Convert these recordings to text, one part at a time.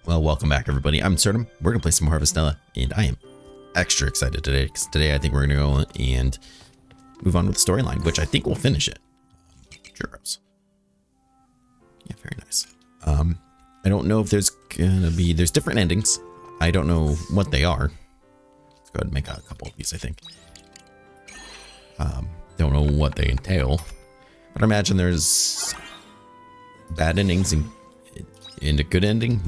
Well, welcome back, everybody. I'm Absurdum. We're going to play some Harvestella, and I am extra excited today, because today I think we're going to go and move on with the storyline, which I think will finish it. Churros. Yeah, very nice. I don't know if there's going to be... There's different endings. I don't know what they are. Let's go ahead and make a couple of these, I think. Don't know what they entail, but I imagine there's bad endings and a good ending,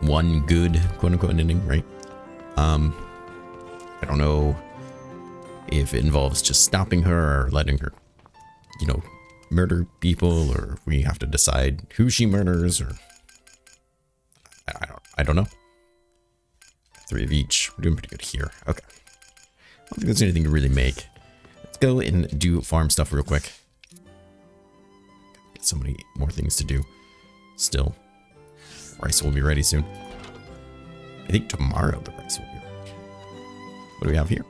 one good quote-unquote ending, right? I don't know if it involves just stopping her or letting her, murder people, or we have to decide who she murders, or I don't know. 3 of each. We're doing pretty good here. Okay. I don't think there's anything to really make. Let's go and do farm stuff real quick. Get so many more things to do still. Rice will be ready soon. I think tomorrow the rice will be ready. What do we have here?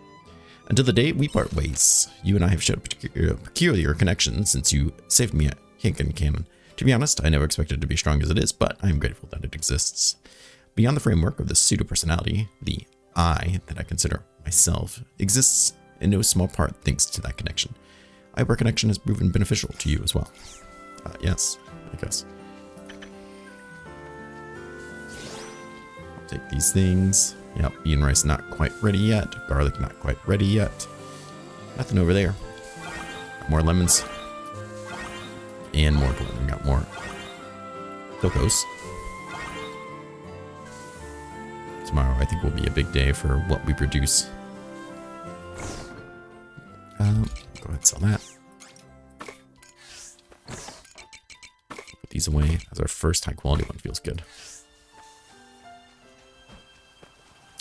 Until the day we part ways, you and I have shared a peculiar connection since you saved me at Hinken Cannon. To be honest, I never expected it to be as strong as it is, but I am grateful that it exists. Beyond the framework of the pseudo-personality, the I that I consider myself exists in no small part thanks to that connection. Our connection has proven beneficial to you as well. Yes, I guess. Take these things. Yep, bean rice not quite ready yet. Garlic not quite ready yet. Nothing over there. Got more lemons. And more blue. We got more cocos. Tomorrow I think will be a big day for what we produce. Go ahead and sell that. Put these away as our first high quality one. Feels good.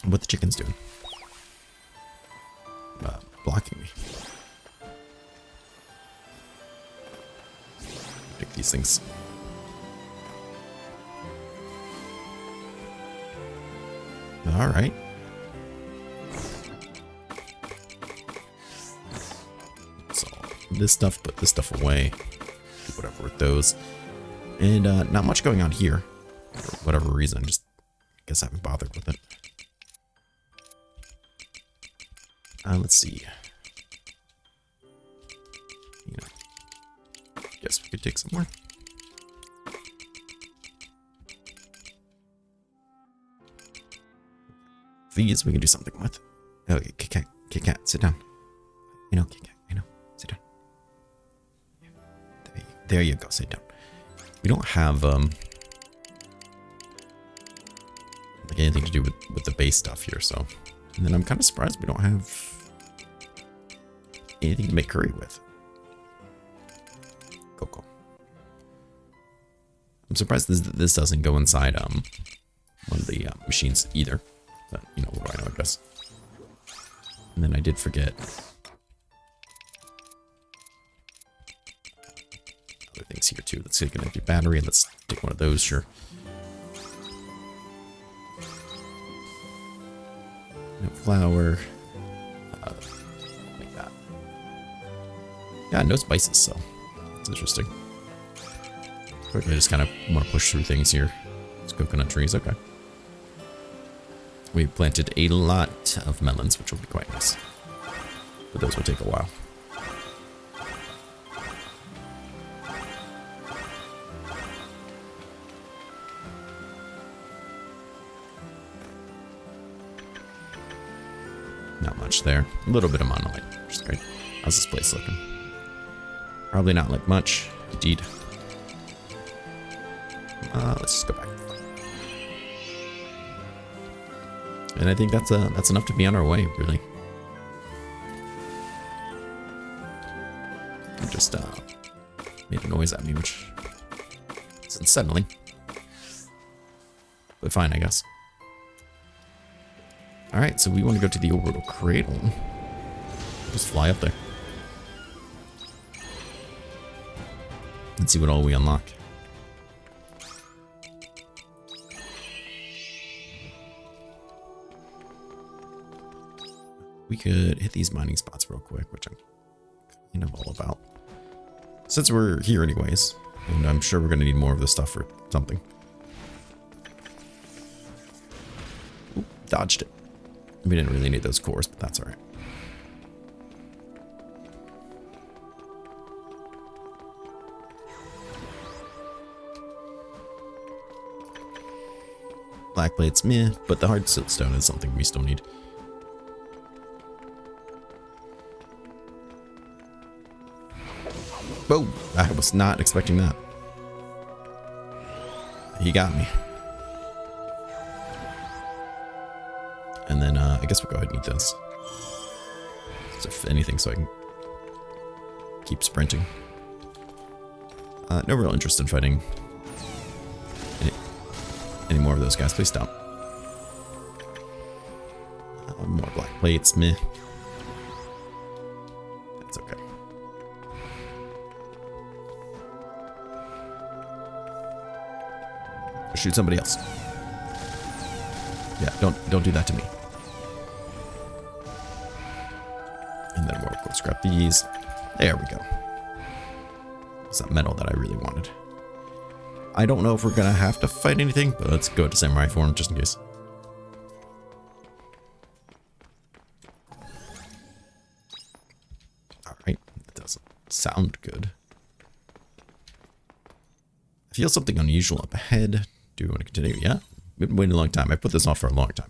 What the chicken's doing? Blocking me. Pick these things. All right. So this stuff, put this stuff away. Do whatever with those. And not much going on here for whatever reason. Just guess I haven't bothered with it. Let's see. Guess we could take some more. These we can do something with. Okay, Kit Kat, sit down. Kit Kat, sit down. There you go, sit down. We don't have anything to do with the base stuff here, so. And then I'm kind of surprised we don't have anything to make curry with. Cocoa. I'm surprised this doesn't go inside one of the machines either. But, what do I know, I guess. And then I did forget other things here too. Let's take an empty battery. Let's take one of those, sure. No flour. Like that. Yeah, no spices, so it's interesting. I just kind of want to push through things here. It's coconut trees, okay. We planted a lot of melons, which will be quite nice. But those will take a while. Not much there. A little bit of monolith, which is great. How's this place looking? Probably not like much, indeed. Let's just go back. And I think that's enough to be on our way, really. It just made a noise at me, which is unsettling. But fine, I guess. Alright, so we want to go to the orbital cradle. Just fly up there. And see what all we unlock. We could hit these mining spots real quick, which I'm kind of all about. Since we're here anyways, and I'm sure we're going to need more of this stuff for something. Dodged it. We didn't really need those cores, but that's alright. Black plates, meh, but the hard siltstone is something we still need. Whoa, I was not expecting that. He got me. And then I guess we'll go ahead and eat this. So if anything, so I can keep sprinting. No real interest in fighting any more of those guys. Please stop. More black plates, meh. That's okay. Shoot somebody else. Yeah, don't do that to me. And then we'll of course grab these. There we go. It's that metal that I really wanted. I don't know if we're gonna have to fight anything, but let's go to samurai form just in case. Alright, that doesn't sound good. I feel something unusual up ahead. Do we want to continue? Yeah. We've been waiting a long time. I put this off for a long time.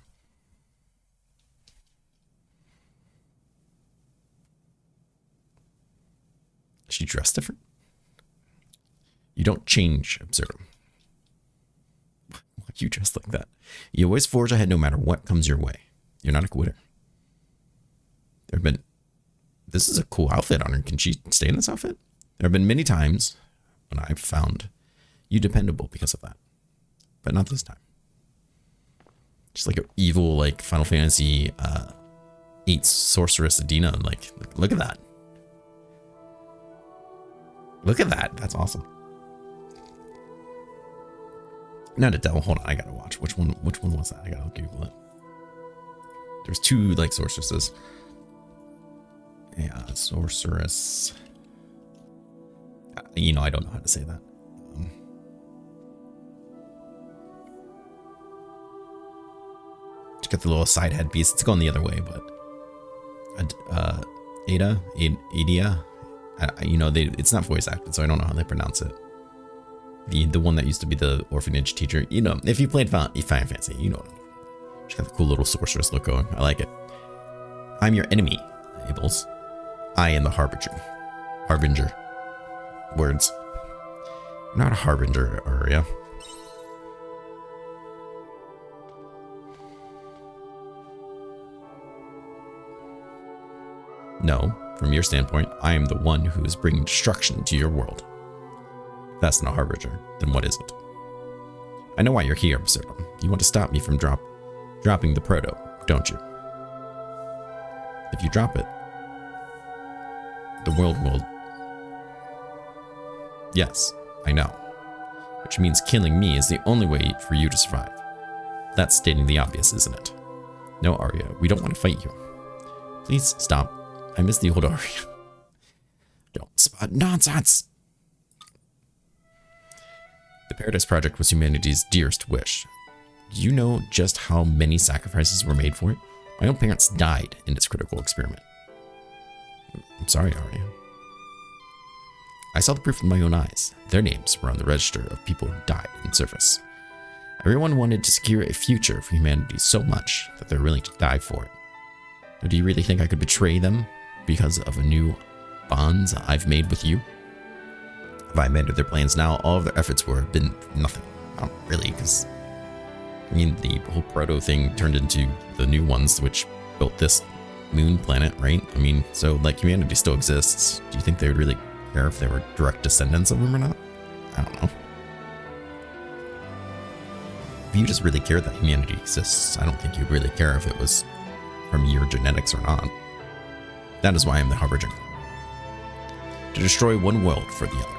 Is she dressed different? You don't change, Absurdum. Why are you dressed like that? You always forge ahead no matter what comes your way. You're not a quitter. There have been... This is a cool outfit on her. Can she stay in this outfit? There have been many times when I've found you dependable because of that. But not this time. Just like an evil, like Final Fantasy 8 sorceress Adina. Like, look at that. Look at that. That's awesome. Not a devil. Hold on, I gotta watch. Which one was that? I gotta Google it. There's two like sorceresses. Yeah, sorceress. You know, I don't know how to say that. Just got the little side headpiece. It's going the other way, but Ada, you know, it's not voice acted, so I don't know how they pronounce it. The one that used to be the orphanage teacher. You know, if you played Final Fantasy, you know what I mean. She's got the cool little sorceress look going. I like it. I'm your enemy, Abels. I am the Harbinger. Harbinger. Words. I'm not a Harbinger, Arya. No, from your standpoint, I am the one who is bringing destruction to your world. If that's not a Harbinger, then what is it? I know why you're here, Absurdum. You want to stop me from dropping the proto, don't you? If you drop it, the world will... Yes, I know. Which means killing me is the only way for you to survive. That's stating the obvious, isn't it? No, Arya, we don't want to fight you. Please stop. I miss the old Arya. Don't spot nonsense! The Paradise Project was humanity's dearest wish. Do you know just how many sacrifices were made for it? My own parents died in its critical experiment. I'm sorry, Arya. I saw the proof with my own eyes. Their names were on the register of people who died in service. Everyone wanted to secure a future for humanity so much that they're willing to die for it. Now, do you really think I could betray them because of a new bonds I've made with you? If I amended their plans now, all of their efforts would have been nothing. Not really, because I mean, the whole proto thing turned into the new ones, which built this moon planet, right? I mean, so like humanity still exists. Do you think they would really care if they were direct descendants of them or not? I don't know. If you just really cared that humanity exists, I don't think you'd really care if it was from your genetics or not. That is why I'm the Harbinger. To destroy one world for the other.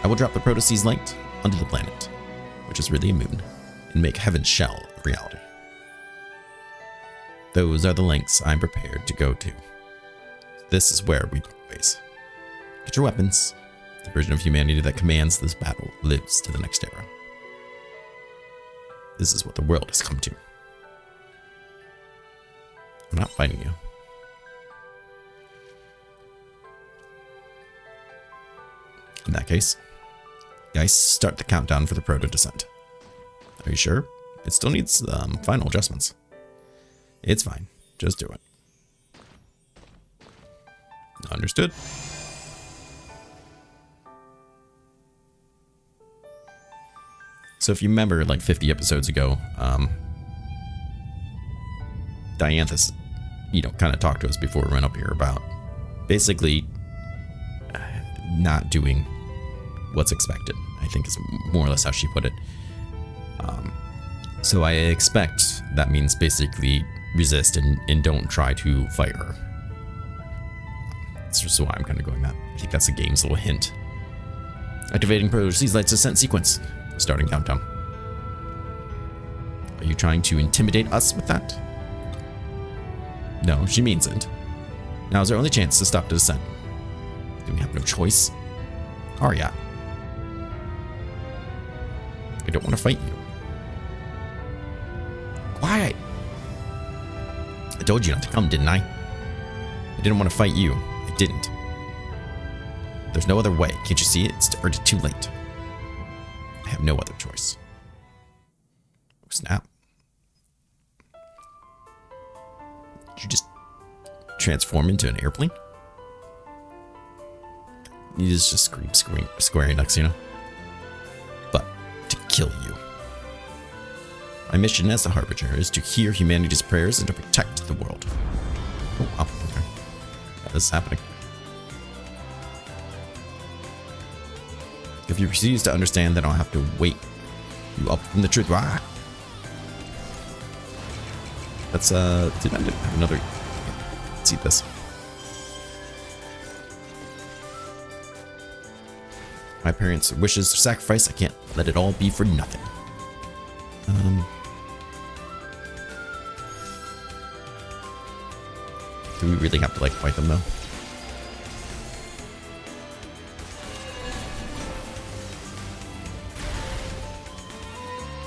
I will drop the Proto-Sea's light onto the planet, which is really a moon, and make Heaven's shell a reality. Those are the lengths I'm prepared to go to. This is where we part ways. Get your weapons. The version of humanity that commands this battle lives to the next era. This is what the world has come to. I'm not fighting you. In that case, guys, start the countdown for the proto-descent. Are you sure? It still needs final adjustments. It's fine. Just do it. Understood. So if you remember, like 50 episodes ago, Dianthus, kind of talked to us before we went up here about basically not doing what's expected, I think is more or less how she put it. So I expect that means basically resist and don't try to fight her. That's just why I'm kind of going that. I think that's the game's little hint. Activating Proto Light's descent sequence. Starting countdown. Are you trying to intimidate us with that? No, she means it. Now is our only chance to stop the descent. Do we have no choice? Arya. I don't want to fight you. Why? I told you not to come, didn't I? I didn't want to fight you. I didn't. There's no other way. Can't you see it? It's already too late. I have no other choice. Oh, snap. Did you just transform into an airplane? You just scream Square-Enix, But to kill you. My mission as the Harbinger is to hear humanity's prayers and to protect the world. Oh, wow. Okay. That is happening. If you refuse to understand, then I'll have to wake you up from the truth. Ah! That's, did I have another... Let's see this. My parents' wishes to sacrifice, I can't let it all be for nothing. Do we really have to, like, fight them, though?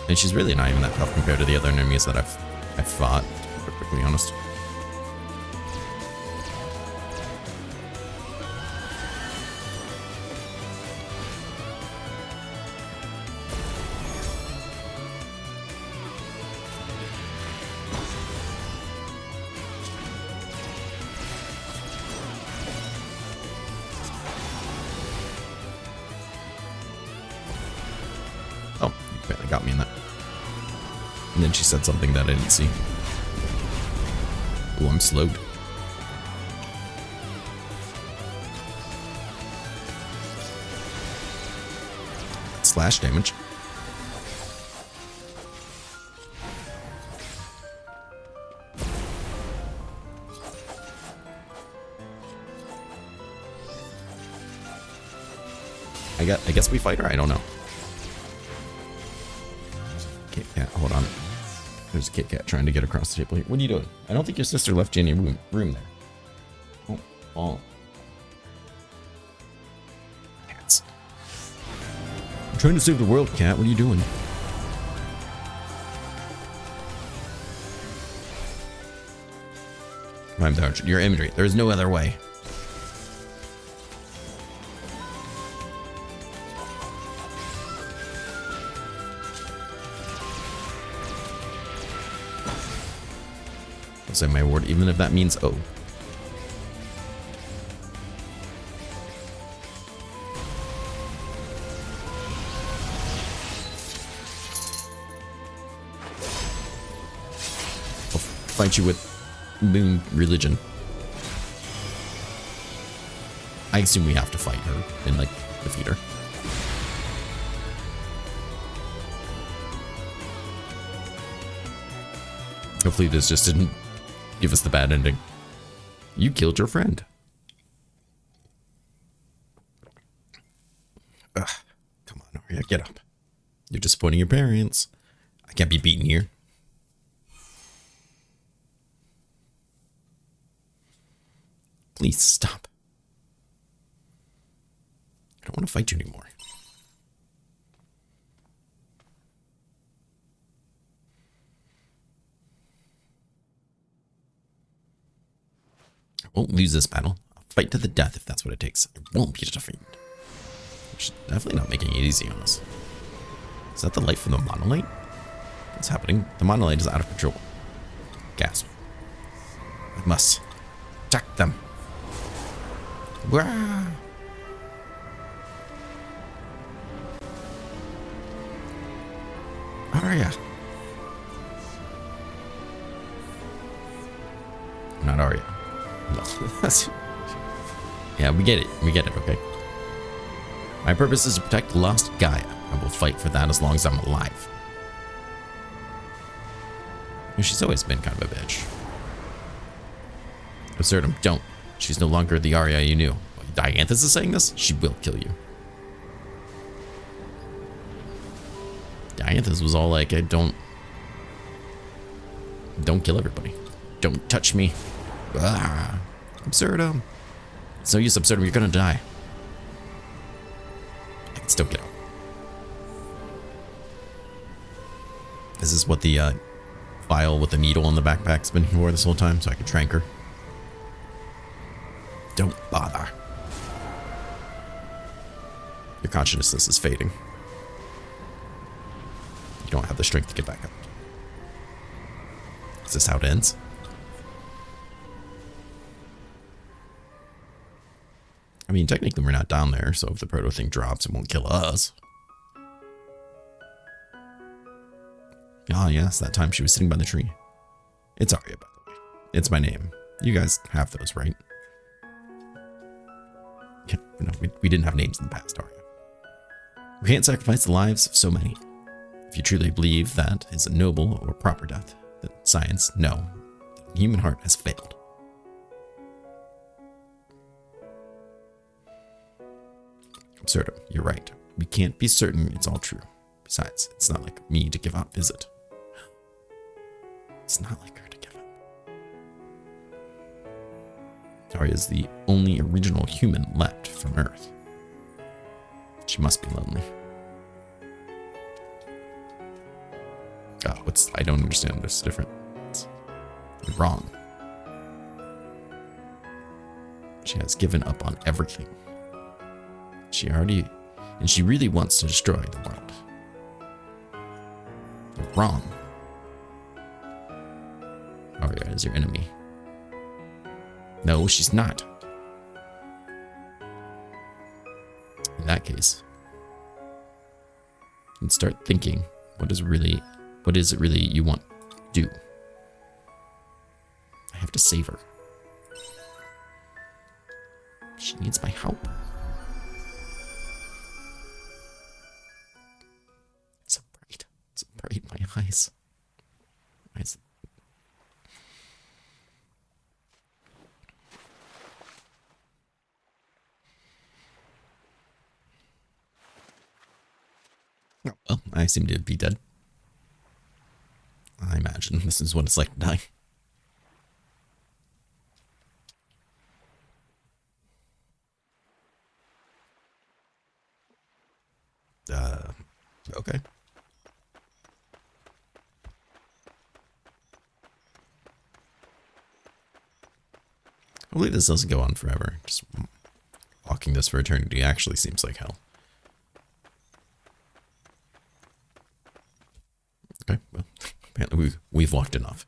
And she's really not even that tough compared to the other enemies that I've fought, to be perfectly honest. Oh, you barely got me in that. And then she said something that I didn't see. Oh, I'm slowed. Slash damage. I guess we fight her? I don't know. Kit Kat, hold on. There's a Kit Kat trying to get across the table here. What are you doing? I don't think your sister left you any room there. Oh. Cats. I'm trying to save the world, Cat. What are you doing? I'm down. Your imagery. There is no other way. I'll say my word, even if that means oh. I'll fight you with moon religion. I assume we have to fight her and, like, defeat her. Hopefully this just didn't give us the bad ending. You killed your friend. Ugh, come on, Arya, get up. You're disappointing your parents. I can't be beaten here. Please stop. I don't want to fight you anymore. won't lose this battle. I'll fight to the death if that's what it takes. I won't be defeated. She's definitely not making it easy on us. Is that the light from the monolith? What's happening? The monolith is out of control. Gasp. I must attack them. Wah! Arya. Not Arya. No. Yeah, we get it. We get it, okay? My purpose is to protect lost Gaia. I will fight for that as long as I'm alive. She's always been kind of a bitch. Absurdum, don't. She's no longer the Arya you knew. Dianthus is saying this? She will kill you. Dianthus was all like, don't kill everybody. Don't touch me. Ah, Absurdum. It's no use, Absurdum, you're gonna die. I can still get out. This is what the vial with the needle on the backpack's been for this whole time, so I can trank her. Don't bother. Your consciousness is fading. You don't have the strength to get back up. Is this how it ends? I mean, technically we're not down there, so if the proto thing drops, it won't kill us. Ah, yes, that time she was sitting by the tree. It's Arya, by the way. It's my name. You guys have those, right? Yeah, no, we didn't have names in the past, Arya. We can't sacrifice the lives of so many. If you truly believe that is a noble or proper death, then science, no. The human heart has failed. Absurdum, you're right. We can't be certain it's all true. Besides, it's not like me to give up, is it? It's not like her to give up. Arya's the only original human left from Earth. She must be lonely. Oh, I don't understand this difference. You're wrong. She has given up on everything. And she really wants to destroy the world. You're wrong. Arya is your enemy. No, she's not. In that case, and start thinking, what is it really you want to do? I have to save her. She needs my help. It's so bright. It's so bright in my eyes. Oh, well, I seem to be dead. I imagine this is what it's like to die. Okay. Hopefully this doesn't go on forever. Just walking this for eternity actually seems like hell. Okay, well, apparently we've walked enough.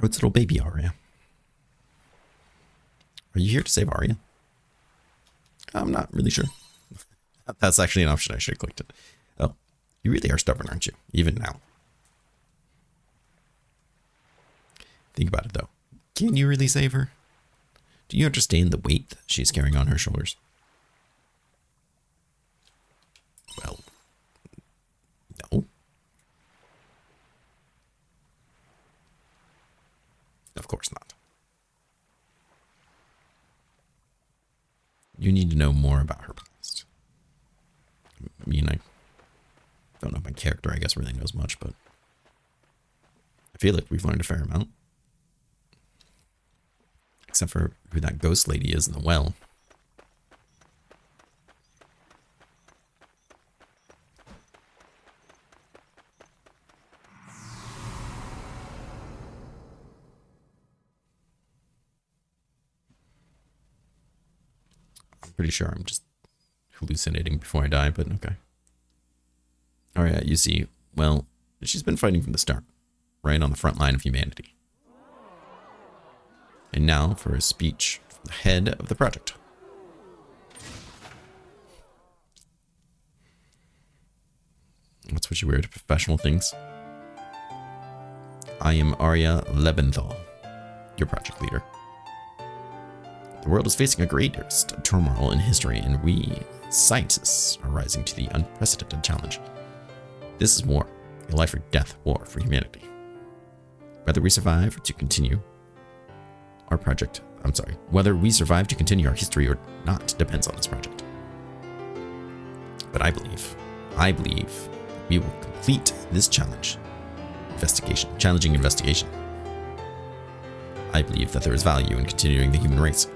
Oh, it's little baby Arya. Are you here to save Arya? I'm not really sure. That's actually an option. I should have clicked it. Oh, you really are stubborn, aren't you? Even now. Think about it, though. Can you really save her? Do you understand the weight that she's carrying on her shoulders? Well, no. Of course not. You need to know more about her past. I mean, I don't know if my character, I guess, really knows much, but I feel like we've learned a fair amount. Except for who that ghost lady is in the well. pretty sure I'm just hallucinating before I die, but okay. Alright, you see, well, she's been fighting from the start, right on the front line of humanity. And now for a speech from the head of the project. Let's switch weird professional things. I am Arya Lebenthal, your project leader. The world is facing a greatest turmoil in history, and we, scientists, are rising to the unprecedented challenge. This is war, a life or death war for humanity. Whether we survive to continue our project, whether we survive to continue our history or not depends on this project. But I believe we will complete this challenging investigation. I believe that there is value in continuing the human race.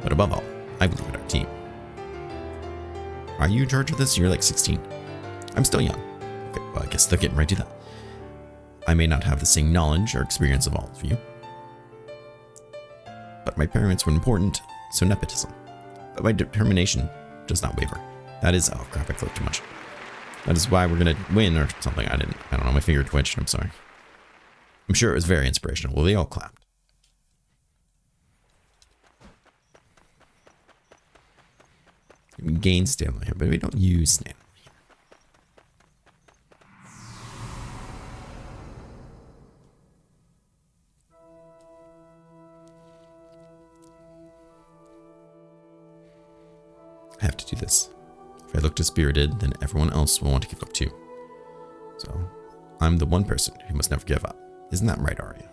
But above all, I believe in our team. Are you in charge of this? You're like 16. I'm still young. Okay, well, I guess they're getting right to that. I may not have the same knowledge or experience of all of you, but my parents were important, so nepotism. But my determination does not waver. That is, oh crap, I clicked too much. That is why we're gonna win or something. I don't know, my finger twitched, I'm sorry. I'm sure it was very inspirational. Well, they all clapped. We gain stamina here, but we don't use stamina here. I have to do this. If I look dispirited, then everyone else will want to give up too. So, I'm the one person who must never give up. Isn't that right, Arya?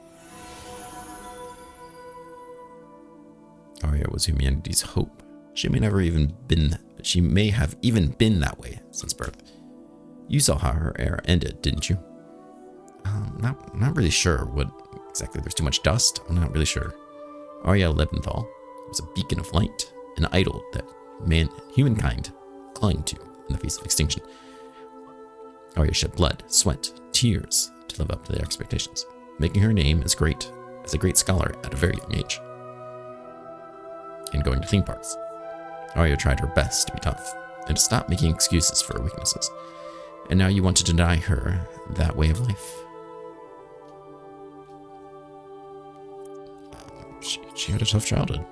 Arya was humanity's hope. She may have even been that way since birth. You saw how her era ended, didn't you? Not really sure what exactly. There's too much dust. I'm not really sure. Arya Lebenthal was a beacon of light, an idol that humankind clung to in the face of extinction. Arya shed blood, sweat, tears to live up to their expectations, making her name as a great scholar at a very young age. And going to theme parks. Arya tried her best to be tough and to stop making excuses for her weaknesses. And now you want to deny her that way of life? She had a tough childhood.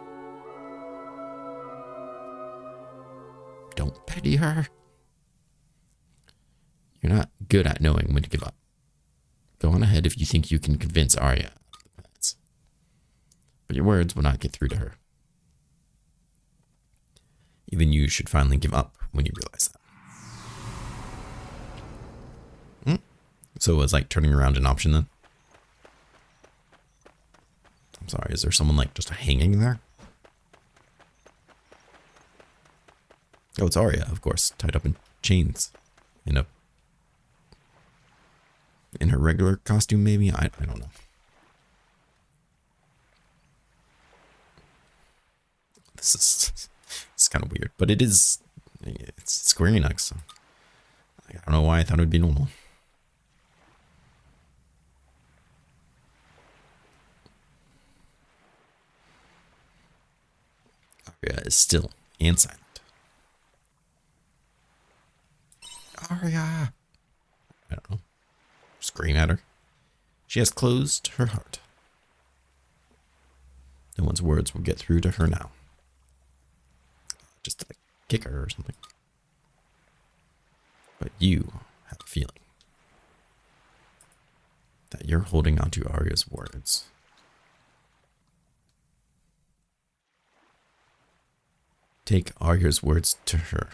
Don't pity her. You're not good at knowing when to give up. Go on ahead if you think you can convince Arya of the plans. But your words will not get through to her. Even you should finally give up when you realize that. So it was like turning around an option then? I'm sorry, is there someone like just hanging there? Oh, it's Arya, of course, tied up in chains. In her regular costume, maybe? I don't know. This is kind of weird, but it's Square-Enix, so I don't know why I thought it would be normal. Arya is still and silent. Arya! I don't know. Scream at her. She has closed her heart. No one's words will get through to her now. Just to kick her or something. But you have a feeling that you're holding onto Arya's words. Take Arya's words to her.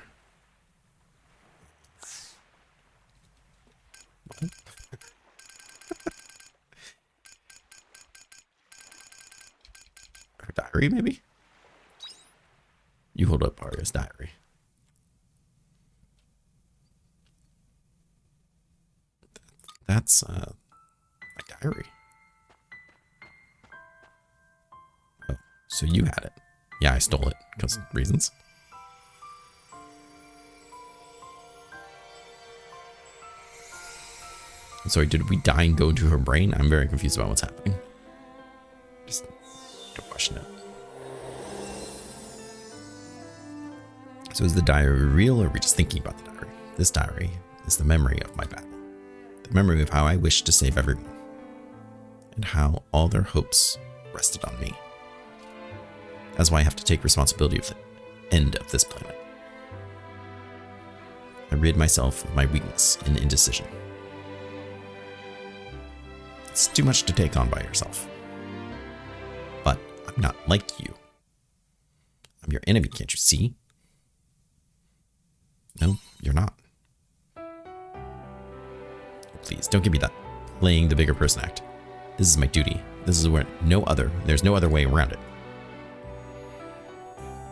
Her diary, maybe? You hold up Arya's diary. That's my diary. Oh, so you had it. Yeah, I stole it because of reasons. Sorry, did we die and go into her brain? I'm very confused about what's happening. Just don't question it. So is the diary real, or are we just thinking about the diary? This diary is the memory of my battle. The memory of how I wished to save everyone. And how all their hopes rested on me. That's why I have to take responsibility of the end of this planet. I rid myself of my weakness and indecision. It's too much to take on by yourself. But I'm not like you. I'm your enemy, can't you see? No, you're not. Please, don't give me that playing the bigger person act. This is my duty. This is where there's no other way around it.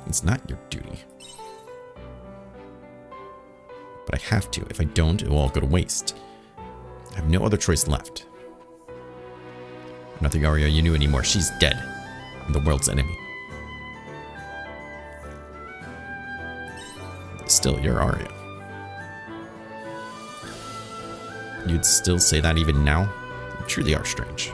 It's not your duty. But I have to. If I don't, it will all go to waste. I have no other choice left. I'm not the Arya you knew anymore. She's dead. I'm the world's enemy. Still, you're Arya. You'd still say that even now? You truly are strange.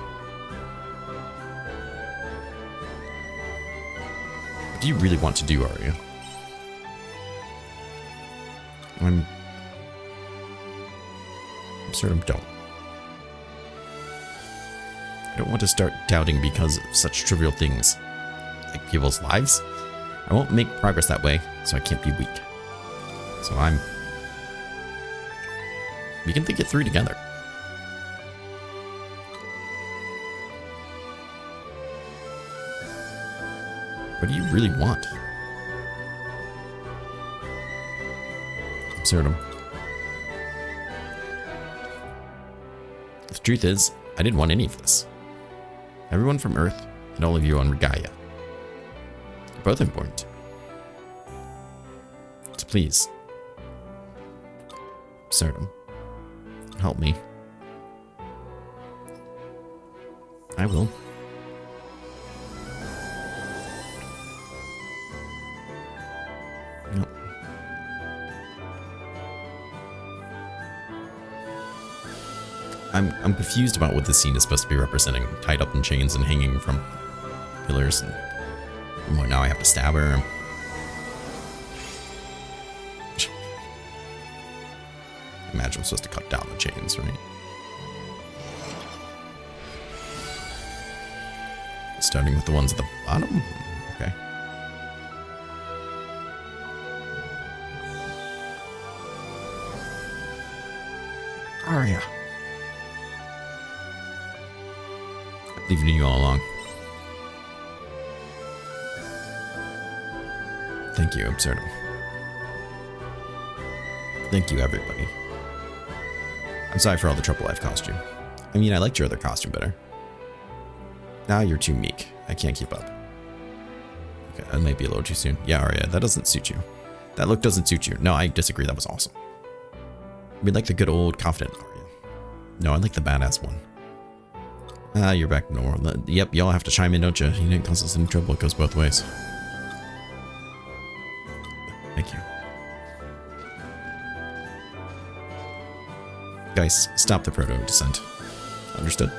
What do you really want to do, Arya? I'm certain don't. I don't want to start doubting because of such trivial things, like people's lives. I won't make progress that way, so I can't be weak. So we can think it through together. What do you really want? Absurdum. The truth is, I didn't want any of this. Everyone from Earth and all of you on Gaia. You're both important to me. So please, Absurdum, help me. I will. No. I'm confused about what this scene is supposed to be representing. Tied up in chains and hanging from pillars, and what, now I have to stab her. Imagine I'm supposed to cut down the chains, right? Starting with the ones at the bottom? Okay. Arya. I believed in you all along. Thank you, Absurdum. Thank you, everybody. I'm sorry for all the trouble I've caused you. I mean, I liked your other costume better. Now you're too meek. I can't keep up. Okay, that might be a little too soon. Yeah, Arya, that doesn't suit you. That look doesn't suit you. No, I disagree. That was awesome. We like the good old confident Arya. No, I like the badass one. Ah, you're back to normal. Yep, y'all have to chime in, don't you? You didn't cause us any trouble. It goes both ways. Thank you. Guys, stop the proto-descent. Understood?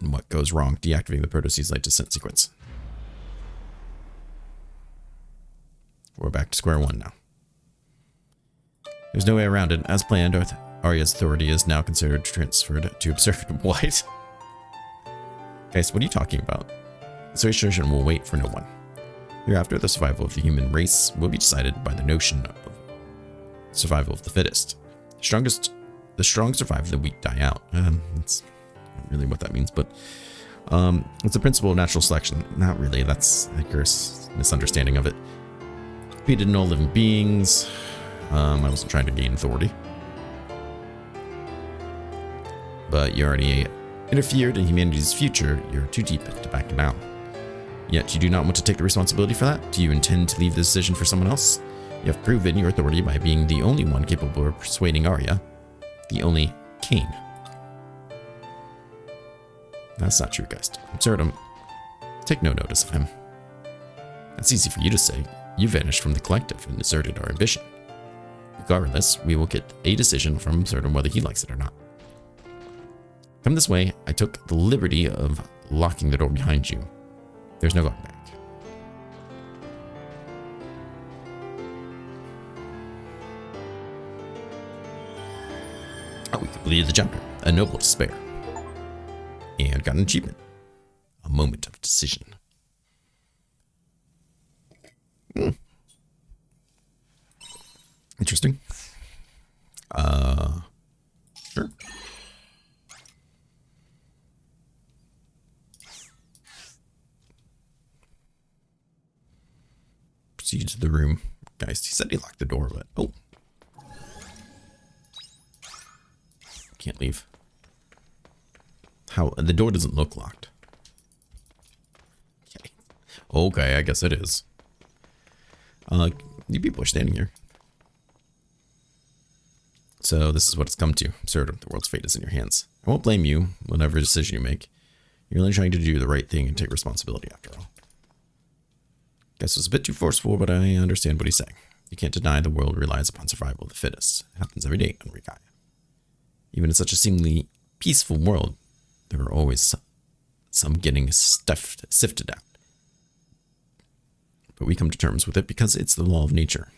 And what goes wrong? Deactivating the proto-seaslight descent sequence. We're back to square one now. There's no way around it. As planned, Arya's authority is now considered transferred to Absurdum. What? Guys, what are you talking about? The situation will wait for no one. Hereafter, the survival of the human race will be decided by the notion of survival of the fittest. The strong survive, the weak die out. That's not really what that means, but it's a principle of natural selection. Not really. That's Edgar's misunderstanding of it. Repeated in all living beings. I wasn't trying to gain authority. But you already interfered in humanity's future. You're too deep to back down. Yet you do not want to take the responsibility for that? Do you intend to leave the decision for someone else? You have proven your authority by being the only one capable of persuading Arya. The only Cain. That's not true, guys. Absurdum, take no notice of him. That's easy for you to say. You vanished from the collective and deserted our ambition. Regardless, we will get a decision from Absurdum whether he likes it or not. Come this way, I took the liberty of locking the door behind you. There's no going back. Oh, we completed the chapter. A noble despair. And got an achievement. A moment of decision. Interesting. Sure. Proceed to the room. Guys, he said he locked the door, but oh. Can't leave. How? The door doesn't look locked. Okay. Okay, I guess it is. You people are standing here. So this is what it's come to. Absurdum, the world's fate is in your hands. I won't blame you, whatever decision you make. You're only trying to do the right thing and take responsibility after all. Guess it was a bit too forceful, but I understand what he's saying. You can't deny the world relies upon survival of the fittest. It happens every day on Gaia. Even in such a seemingly peaceful world, there are always some getting sifted out. But we come to terms with it because it's the law of nature.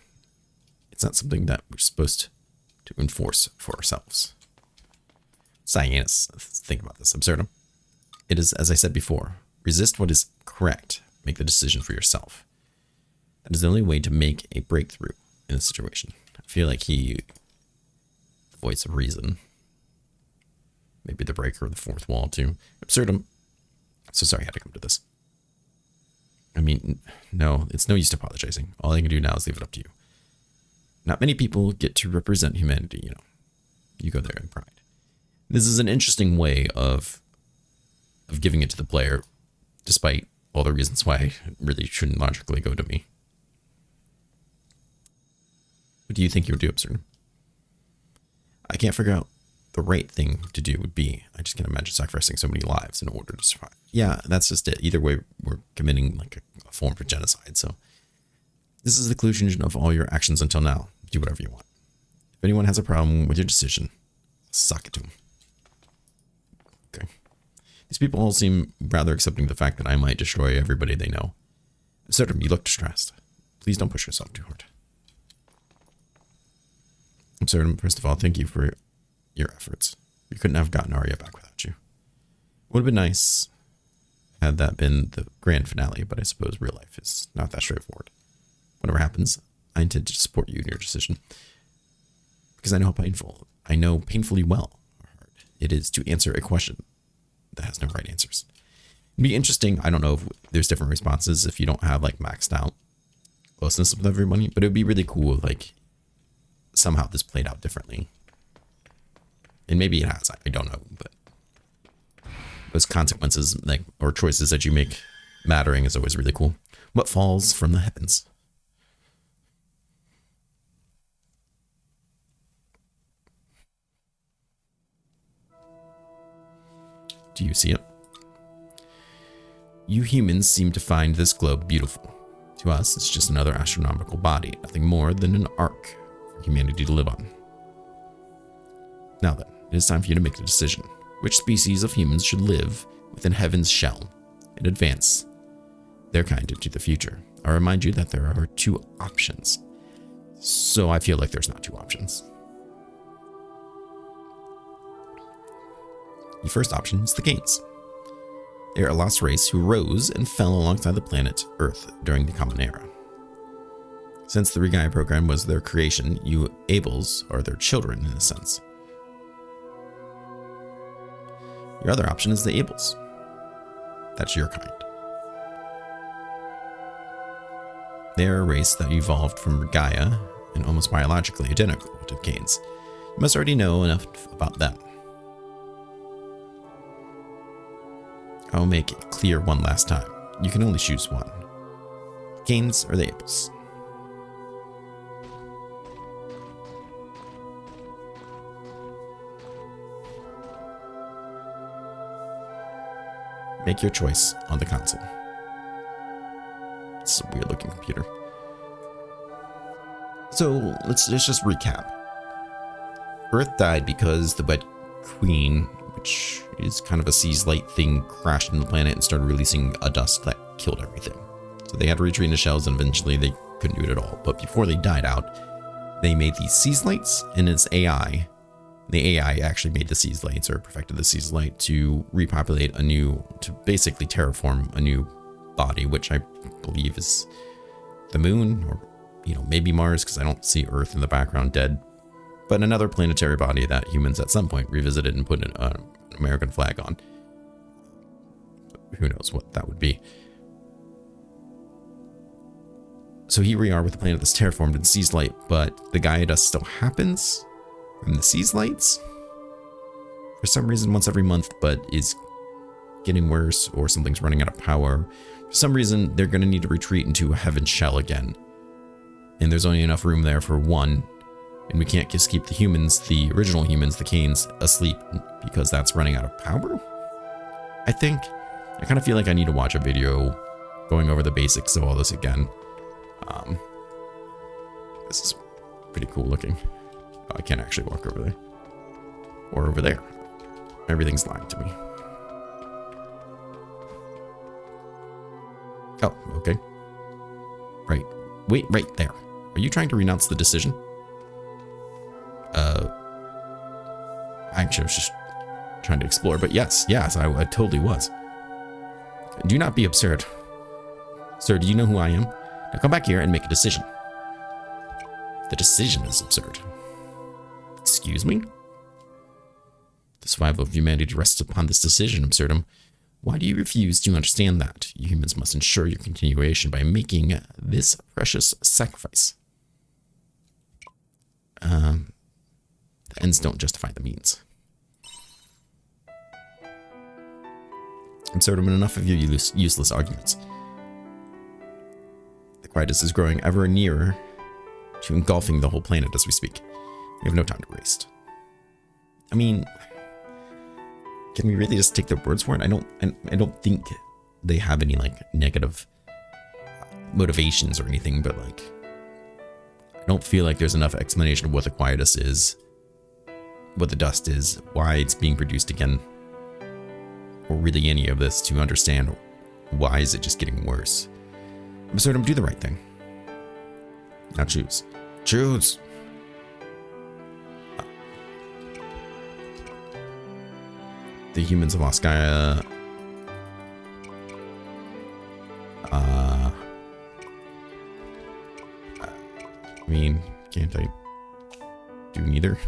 It's not something that we're supposed to enforce for ourselves. Science, think about this, Absurdum. It is, as I said before, resist what is correct. Make the decision for yourself. That is the only way to make a breakthrough in a situation. I feel like he voice of reason. Maybe the breaker of the fourth wall too. Absurdum. So sorry I had to come to this. I mean, no, it's no use apologizing. All I can do now is leave it up to you. Not many people get to represent humanity, you know. You go there in pride. This is an interesting way of giving it to the player, despite all the reasons why it really shouldn't logically go to me. What do you think you would do, Absurdum? I can't figure out the right thing to do would be. I just can't imagine sacrificing so many lives in order to survive. Yeah, that's just it. Either way, we're committing like a form of genocide. So this is the conclusion of all your actions until now. Do whatever you want. If anyone has a problem with your decision, suck it to them. Okay. These people all seem rather accepting of the fact that I might destroy everybody they know. Absurdum, you look distressed. Please don't push yourself too hard. Absurdum, first of all, thank you for your efforts. We couldn't have gotten Arya back without you. Would have been nice had that been the grand finale, but I suppose real life is not that straightforward. Whatever happens, I intend to support you in your decision. Because I know how painful, I know painfully well how hard it is to answer a question that has no right answers. It'd be interesting, I don't know if there's different responses if you don't have like maxed out closeness with everybody, but it would be really cool like somehow this played out differently. And maybe it has, I don't know, but those consequences like or choices that you make mattering is always really cool. What falls from the heavens? Do you see it? You humans seem to find this globe beautiful. To us, it's just another astronomical body, nothing more than an ark for humanity to live on. Now then, it is time for you to make a decision. Which species of humans should live within heaven's shell and advance their kind into the future? I'll remind you that there are two options. So I feel like there's not two options. The first option is the Gains. They are a lost race who rose and fell alongside the planet Earth during the Common Era. Since the Gaia program was their creation, you Abels are their children in a sense. Your other option is the Abels. That's your kind. They are a race that evolved from Gaia and almost biologically identical to the Gains. You must already know enough about them. I'll make it clear one last time. You can only choose one. Gains or the Abels. Make your choice on the console. It's a weird looking computer. So let's just recap. Earth died because the Wet Queen, which is kind of a seas light thing, crashed into the planet and started releasing a dust that killed everything. So they had to retreat into shells and eventually they couldn't do it at all. But before they died out, they made these seas lights and its AI The AI actually made the seas lights, or perfected the seas light to repopulate to basically terraform a new body, which I believe is the moon, or maybe Mars, because I don't see Earth in the background dead. But another planetary body that humans at some point revisited and put an American flag on. Who knows what that would be. So here we are with a planet that's terraformed in seas light, but the Quietus still happens from the seas lights for some reason once every month, but is getting worse, or something's running out of power. For some reason, they're going to need to retreat into a heaven shell again. And there's only enough room there for one. And we can't just keep the humans, the original humans, the Canes, asleep because that's running out of power. I think. I kind of feel like I need to watch a video going over the basics of all this again. This is pretty cool looking. Oh, I can't actually walk over there. Or over there. Everything's lying to me. Oh, okay. Right. Wait, right there. Are you trying to renounce the decision? Actually, I was just trying to explore, but yes, I totally was. Do not be absurd. Sir, do you know who I am? Now come back here and make a decision. The decision is absurd. Excuse me? The survival of humanity rests upon this decision, Absurdum. Why do you refuse to understand that? You humans must ensure your continuation by making this precious sacrifice. The ends don't justify the means. Absurdum, enough of your useless arguments. The Quietus is growing ever nearer to engulfing the whole planet as we speak. We have no time to waste. I mean, can we really just take their words for it? I don't think they have any negative motivations or anything, but I don't feel like there's enough explanation of what the Quietus is, what the dust is, why it's being produced again, or really any of this to understand why is it just getting worse. Absurdum, do the right thing. Now choose. Choose! The humans of Oskaya. I mean, can't I do neither?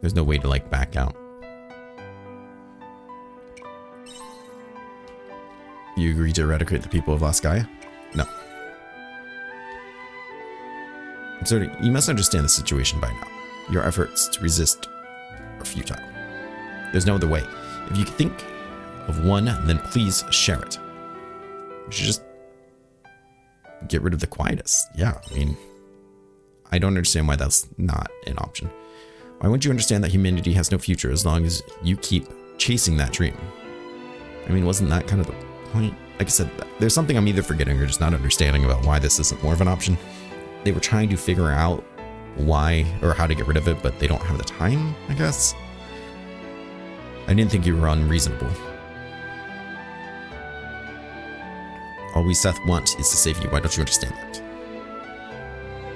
There's no way to back out. You agree to eradicate the people of Oskaya? No. Absurd, you must understand the situation by now. Your efforts to resist are futile. There's no other way. If you think of one, then please share it. You should just get rid of the Quietus. Yeah, I mean, I don't understand why that's not an option. Why wouldn't you understand that humanity has no future as long as you keep chasing that dream? I mean, wasn't that kind of the point? Like I said, there's something I'm either forgetting or just not understanding about why this isn't more of an option. They were trying to figure out why or how to get rid of it, but they don't have the time, I guess. I didn't think you were unreasonable. All we Seth want is to save you. Why don't you understand that?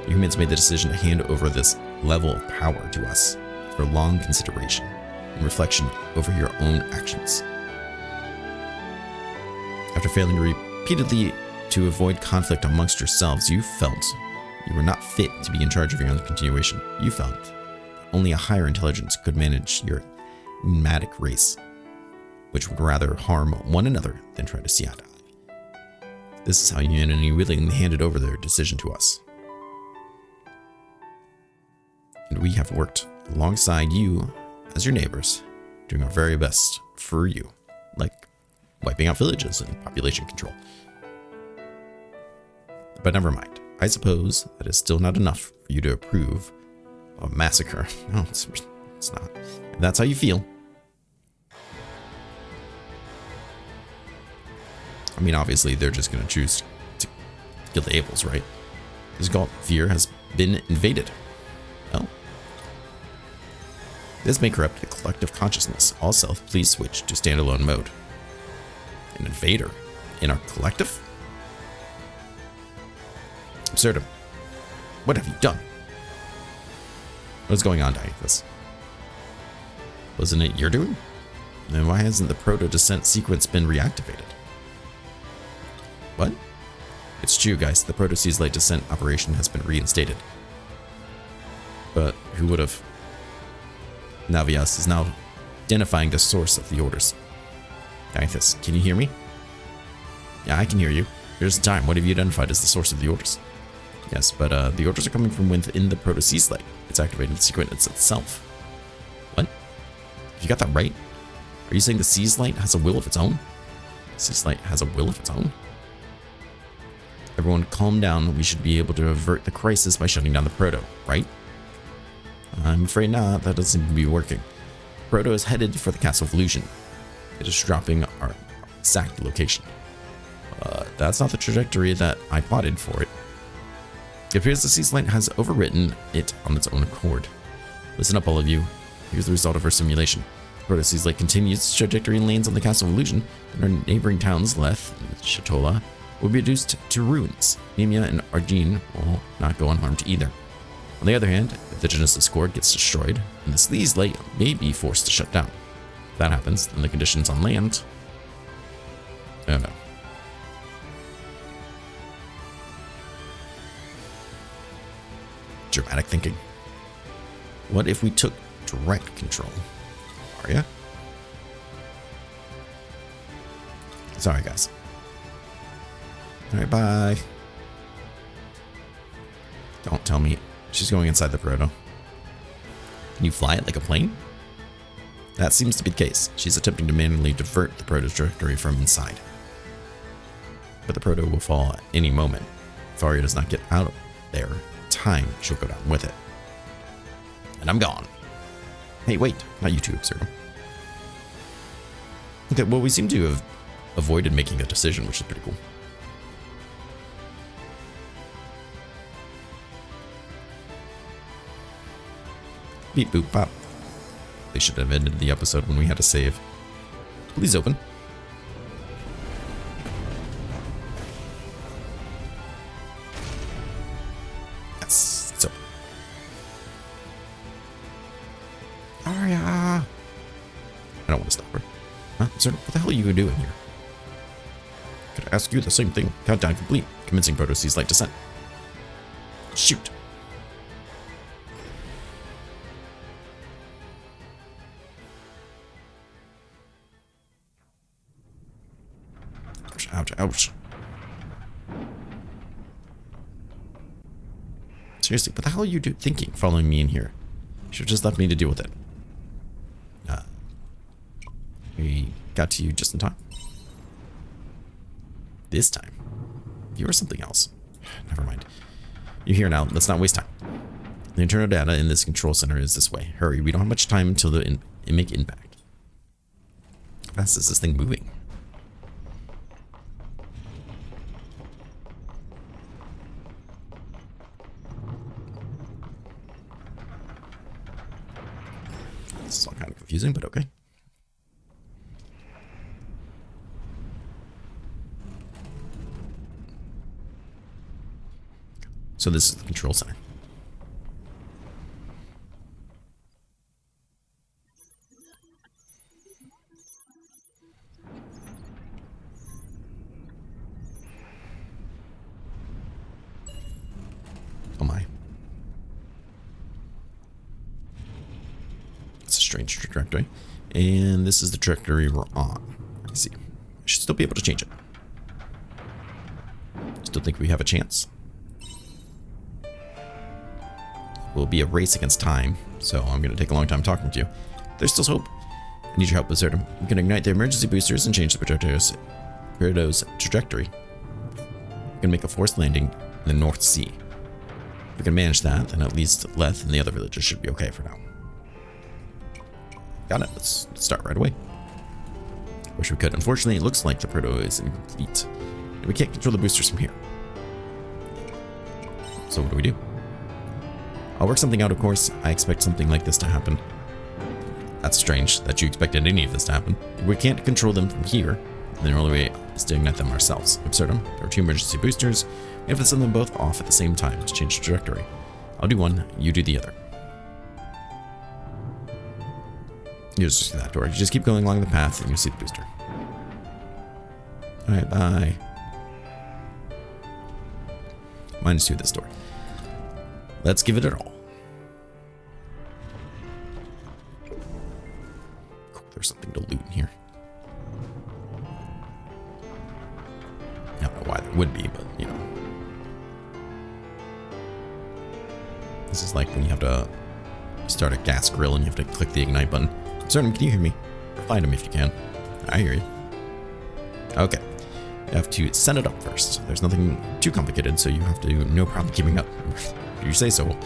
You humans made the decision to hand over this level of power to us for long consideration and reflection over your own actions. After failing repeatedly to avoid conflict amongst yourselves, you felt you were not fit to be in charge of your own continuation. You felt only a higher intelligence could manage your nomadic race, which would rather harm one another than try to see eye to eye. This is how humanity willingly handed over their decision to us. And we have worked alongside you as your neighbors, doing our very best for you, like wiping out villages and population control. But never mind. I suppose that is still not enough for you to approve of a massacre. No, it's not. If that's how you feel. I mean, obviously, they're just going to choose to kill the Abels, right? This Galt Sphere has been invaded. Well, this may corrupt the collective consciousness. All self, please switch to standalone mode. An invader in our collective? Absurdum, what have you done? What's going on, Quietus? Wasn't it your doing? Then why hasn't the proto-descent sequence been reactivated? What? It's true, guys. The proto-seas light descent operation has been reinstated. But who would have? Navias is now identifying the source of the orders. Quietus, can you hear me? Yeah, I can hear you. Here's the time. What have you identified as the source of the orders? Yes, but the orders are coming from within the proto-seas light. It's activating the sequence itself. What? You got that right? Are you saying the seas light has a will of its own? The seas light has a will of its own? Everyone calm down. We should be able to avert the crisis by shutting down the proto, right? I'm afraid not. That doesn't seem to be working. Proto is headed for the Castle of Illusion. It is dropping our exact location. That's not the trajectory that I plotted for it. It appears the seas light has overwritten it on its own accord. Listen up, all of you. Here's the result of our simulation. Proto seas light continues its trajectory and lands on the Castle of Illusion, and our neighboring towns, Leth and Shatola, will be reduced to ruins. Nemia and Argene will not go unharmed either. On the other hand, if the Genesis core gets destroyed, then the seas light may be forced to shut down. If that happens, then the conditions on land... I don't know. Dramatic thinking. What if we took direct control? Arya? Sorry, guys. Alright, bye. Don't tell me she's going inside the proto. Can you fly it like a plane? That seems to be the case. She's attempting to manually divert the proto trajectory from inside. But the proto will fall at any moment. If Arya does not get out of there in time, she'll go down with it. And I'm gone. Hey, wait. Not you two, Absurdum. Okay, well, we seem to have avoided making a decision, which is pretty cool. Beep boop pop. They should have ended the episode when we had to save. Please open. Yes, it's open. Arya! I don't want to stop her. Huh? Sir, what the hell are you doing here? Could I ask you the same thing? Countdown complete. Commencing proto-seas light descent. Shoot. Ouch, ouch. Seriously, what the hell are you thinking following me in here? You should have just left me to deal with it. We got to you just in time. This time. You are something else. Never mind. You're here now. Let's not waste time. The internal data in this control center is this way. Hurry, we don't have much time until it make impact. How fast is this thing moving? This is all kind of confusing, but okay. So this is the control center. Oh my. That's a strange trajectory. And this is the trajectory we're on. I see. I should still be able to change it. Still think we have a chance. Will be a race against time, so I'm going to take a long time talking to you. There's still hope. I need your help, Absurdum. We can ignite the emergency boosters and change the proto's trajectory. We can make a forced landing in the North Sea. If we can manage that, then at least Leth and the other villagers should be okay for now. Got it. Let's start right away. Wish we could. Unfortunately, it looks like the proto is incomplete, and we can't control the boosters from here. So what do? I'll work something out, of course. I expect something like this to happen. That's strange that you expected any of this to happen. We can't control them from here. The only way is to ignite them ourselves. Absurdum, there are 2 emergency boosters. We have to send them both off at the same time to change the trajectory. I'll do one, you do the other. You just see that door. You just keep going along the path and you see the booster. Alright, bye. -2 this door. Let's give it a roll. Cool, there's something to loot in here. I don't know why there would be, but you know. This is like when you have to start a gas grill and you have to click the ignite button. Absurdum, can you hear me? Find him if you can. I hear you. Okay. You have to send it up first. There's nothing too complicated, so you have to no problem keeping up. You say so.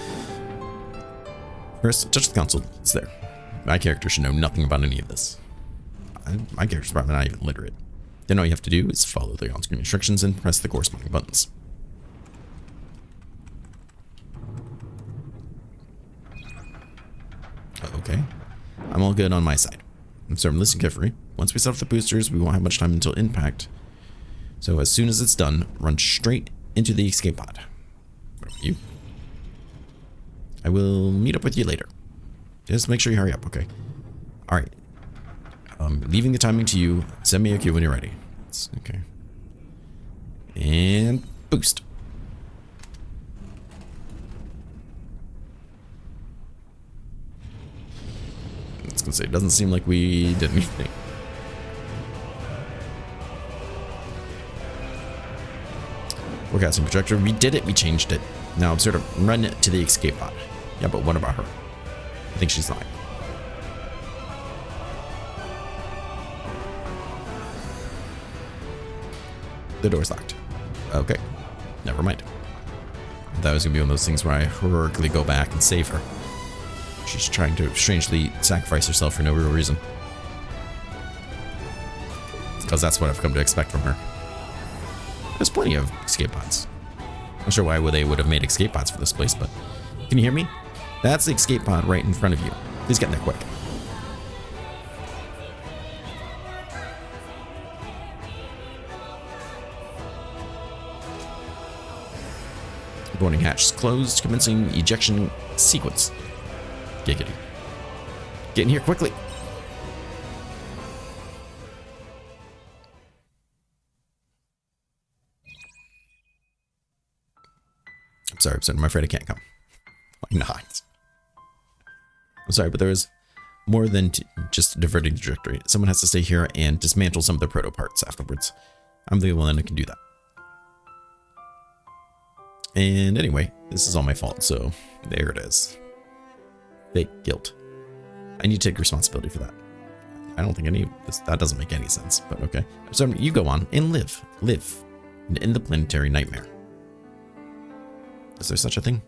First, touch the console. It's there. My character should know nothing about any of this. My character's probably not even literate. Then all you have to do is follow the on-screen instructions and press the corresponding buttons. Okay. I'm all good on my side. I'm starting to listen carefully. Once we set up the boosters, we won't have much time until impact. So as soon as it's done, run straight into the escape pod. What about you? I will meet up with you later. Just make sure you hurry up, okay? Alright. Leaving the timing to you. Send me a cue when you're ready. Okay. And boost. I was gonna say, it doesn't seem like we did anything. Forecasting projector. We did it. We changed it. Now Absurdum, run to the escape pod. Yeah, but what about her? I think she's lying. The door's locked. Okay. Never mind. That was gonna be one of those things where I heroically go back and save her. She's trying to strangely sacrifice herself for no real reason. Because that's what I've come to expect from her. There's plenty of escape pods. Not sure why they would have made escape pods for this place, but... Can you hear me? That's the escape pod right in front of you. Please get in there quick. Boarding hatch is closed, commencing ejection sequence. Giggity. Get in here quickly. I'm sorry, I'm afraid I can't come. Why not? I'm sorry, but there is more than just diverting the trajectory. Someone has to stay here and dismantle some of the proto parts afterwards. I'm the one that can do that. And anyway, this is all my fault, so there it is. Fake guilt. I need to take responsibility for that. I don't think any of this, that doesn't make any sense, but okay. So you go on and live in the planetary nightmare. Is there such a thing?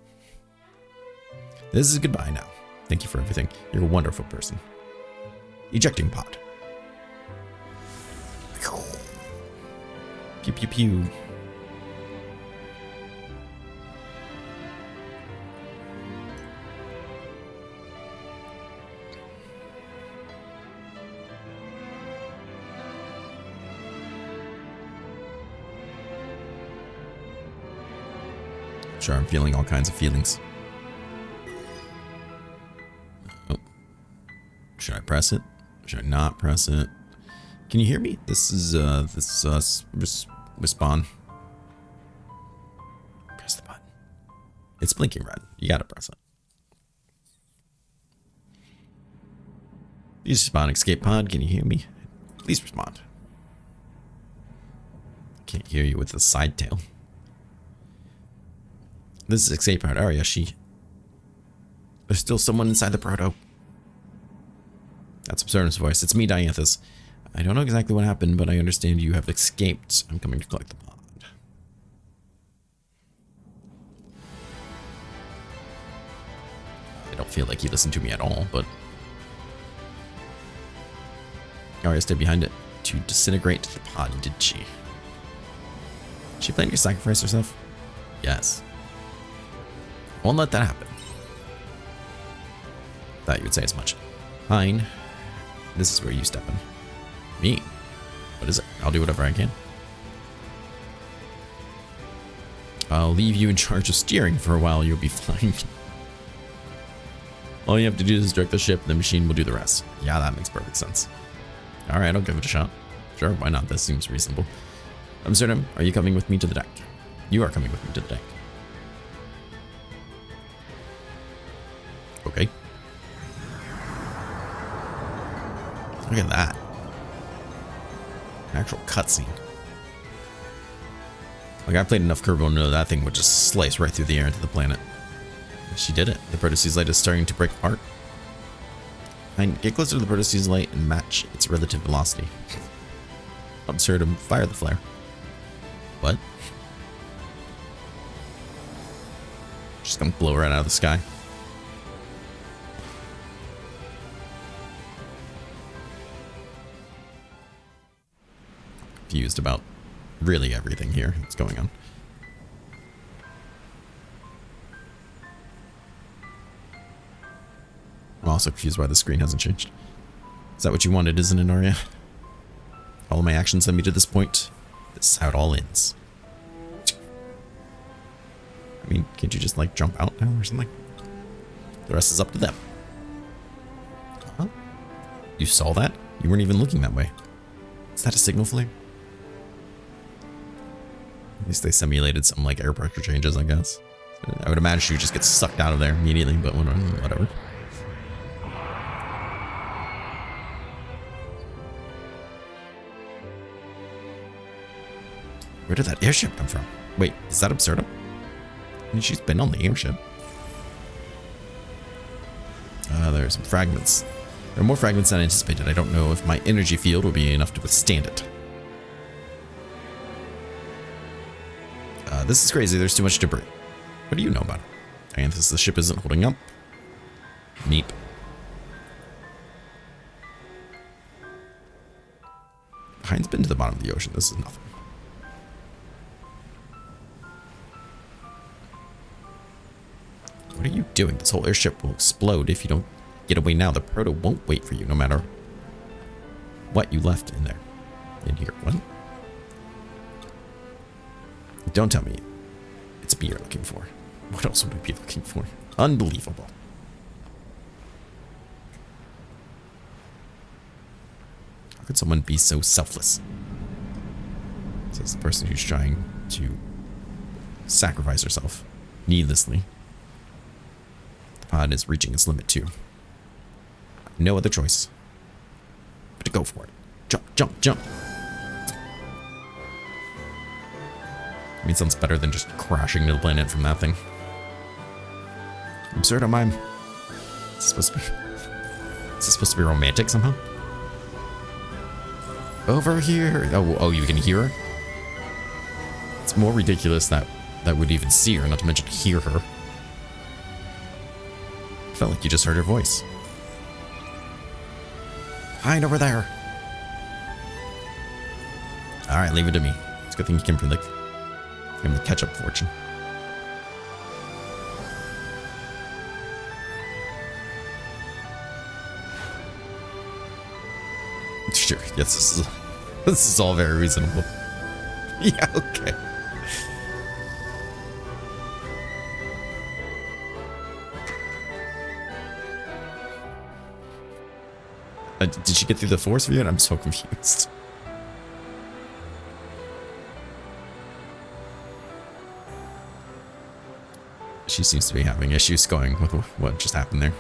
This is goodbye now. Thank you for everything. You're a wonderful person. Ejecting pod. Pew pew pew. Sure, I'm feeling all kinds of feelings. Oh. Should I press it? Should I not press it? Can you hear me? This is respawn. Press the button. It's blinking red. You gotta press it. Please respond, escape pod. Can you hear me? Please respond. I can't hear you with the side tail. This is escape pod. Oh, yeah, there's still someone inside the proto. That's Absurdum's voice. It's me, Dianthus. I don't know exactly what happened, but I understand you have escaped. I'm coming to collect the pod. I don't feel like he listened to me at all, but... Arya stayed behind it to disintegrate the pod, did she? She planned to sacrifice herself? Yes. Won't let that happen. Thought you would say as much. Fine. This is where you step in. Me? What is it? I'll do whatever I can. I'll leave you in charge of steering for a while. You'll be fine. All you have to do is direct the ship, the machine will do the rest. Yeah, that makes perfect sense. Alright, I'll give it a shot. Sure, why not? This seems reasonable. Absurdum, are you coming with me to the deck? You are coming with me to the deck. Okay. Look at that. An actual cutscene. Like, I played enough Kerbal to know that thing would just slice right through the air into the planet. She did it. The Persists light is starting to break apart. Fine, get closer to the Persists light and match its relative velocity. Absurdum, fire the flare. What? Just gonna blow right out of the sky. Confused about really everything here that's going on. I'm also confused why the screen hasn't changed. Is that what you wanted, isn't it, Arya? All of my actions led me to this point. This is how it all ends. I mean, can't you just, like, jump out now or something? The rest is up to them. Huh? You saw that? You weren't even looking that way. Is that a signal flare? At least they simulated some, like, air pressure changes, I guess. I would imagine she would just get sucked out of there immediately, but whatever. Where did that airship come from? Wait, is that Absurdum? I mean, she's been on the airship. There are some fragments. There are more fragments than anticipated. I don't know if my energy field will be enough to withstand it. This is crazy. There's too much debris. What do you know about it? Dianthus, the ship isn't holding up. Neep. Hein's been to the bottom of the ocean. This is nothing. What are you doing? This whole airship will explode if you don't get away now. The proto won't wait for you, no matter what you left in there. In here. What? Don't tell me it's me you're looking for. What else would we be looking for? Unbelievable. How could someone be so selfless? Says the person who's trying to sacrifice herself needlessly. The pod is reaching its limit too. No other choice but to go for it. Jump, jump, jump. I mean, sounds better than just crashing to the planet from that thing. Absurdum, is this supposed to be romantic somehow? Over here. Oh, you can hear her? It's more ridiculous that would even see her, not to mention hear her. I felt like you just heard her voice. Hide over there. Alright, leave it to me. It's a good thing you came from the catch-up fortune. Sure, yes, this is all very reasonable. Yeah, okay. Did she get through the force field? I'm so confused. She seems to be having issues going with what just happened there.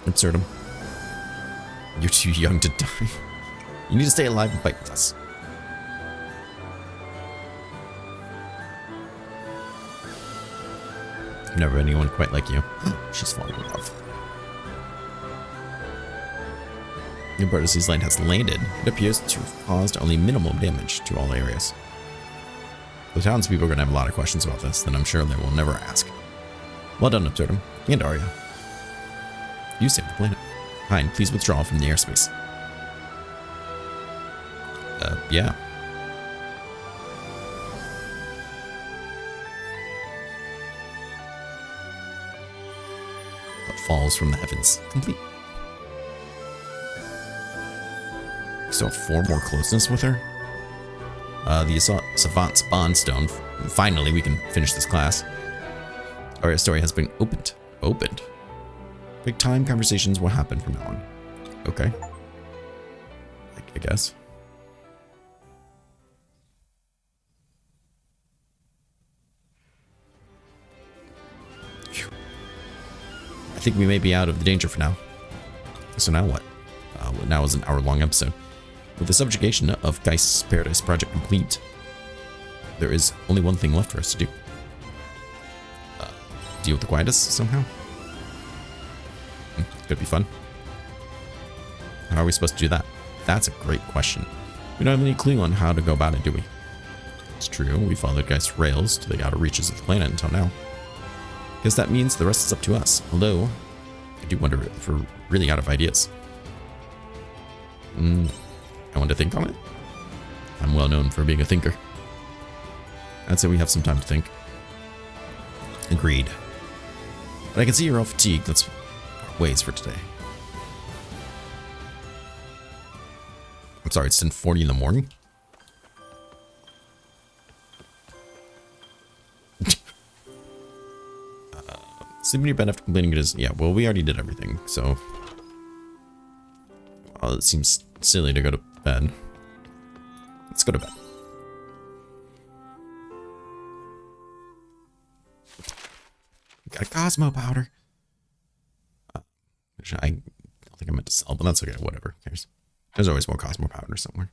Absurdum. You're too young to die. You need to stay alive and fight with us. I've never met anyone quite like you. She's falling in love. The Absurdum's light has landed. It appears to have caused only minimal damage to all areas. The townspeople are going to have a lot of questions about this, and I'm sure they will never ask. Well done, Absurdum. And Arya. You saved the planet. Hein, please withdraw from the airspace. Yeah. What falls from the heavens? Complete. Still have 4 more closeness with her? The Savant's Bondstone. Finally, we can finish this class. Our story has been opened. Opened? Big time conversations will happen from now on. Okay. I guess. Phew. I think we may be out of the danger for now. So now what? Now is an hour-long episode. With the subjugation of Geist's Paradise project complete, there is only one thing left for us to do. Deal with the Quietus somehow? Could be fun. How are we supposed to do that? That's a great question. We don't have any clue on how to go about it, do we? It's true, we followed Geist's rails to the outer reaches of the planet until now. Guess that means the rest is up to us, although I do wonder if we're really out of ideas. I want to think on it. I'm well known for being a thinker. I'd say we have some time to think. Agreed. But I can see you're all fatigued. Let's ways for today. I'm sorry, it's 10:40 in the morning? Sleeping in your bed after completing it is... Yeah, well, we already did everything, so... Well, it seems silly to go to bed. Let's go to bed. Got a Cosmo powder. Which I don't think I meant to sell, but that's okay. Whatever. Who cares? There's always more Cosmo powder somewhere.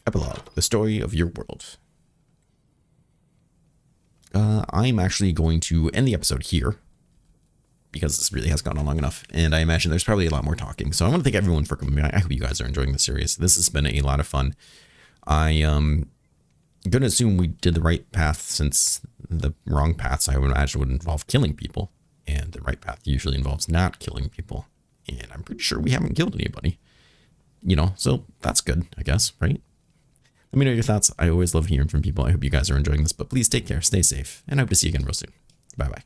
Epilogue. The story of your world. I'm actually going to end the episode here, because this really has gone on long enough, and I imagine there's probably a lot more talking. So I want to thank everyone for coming. I hope you guys are enjoying the series. This has been a lot of fun. I'm going to assume we did the right path, since the wrong paths I would imagine would involve killing people, and the right path usually involves not killing people. And I'm pretty sure we haven't killed anybody. You know, so that's good, I guess, right? Let me know your thoughts. I always love hearing from people. I hope you guys are enjoying this, but please take care, stay safe, and I hope to see you again real soon. Bye-bye.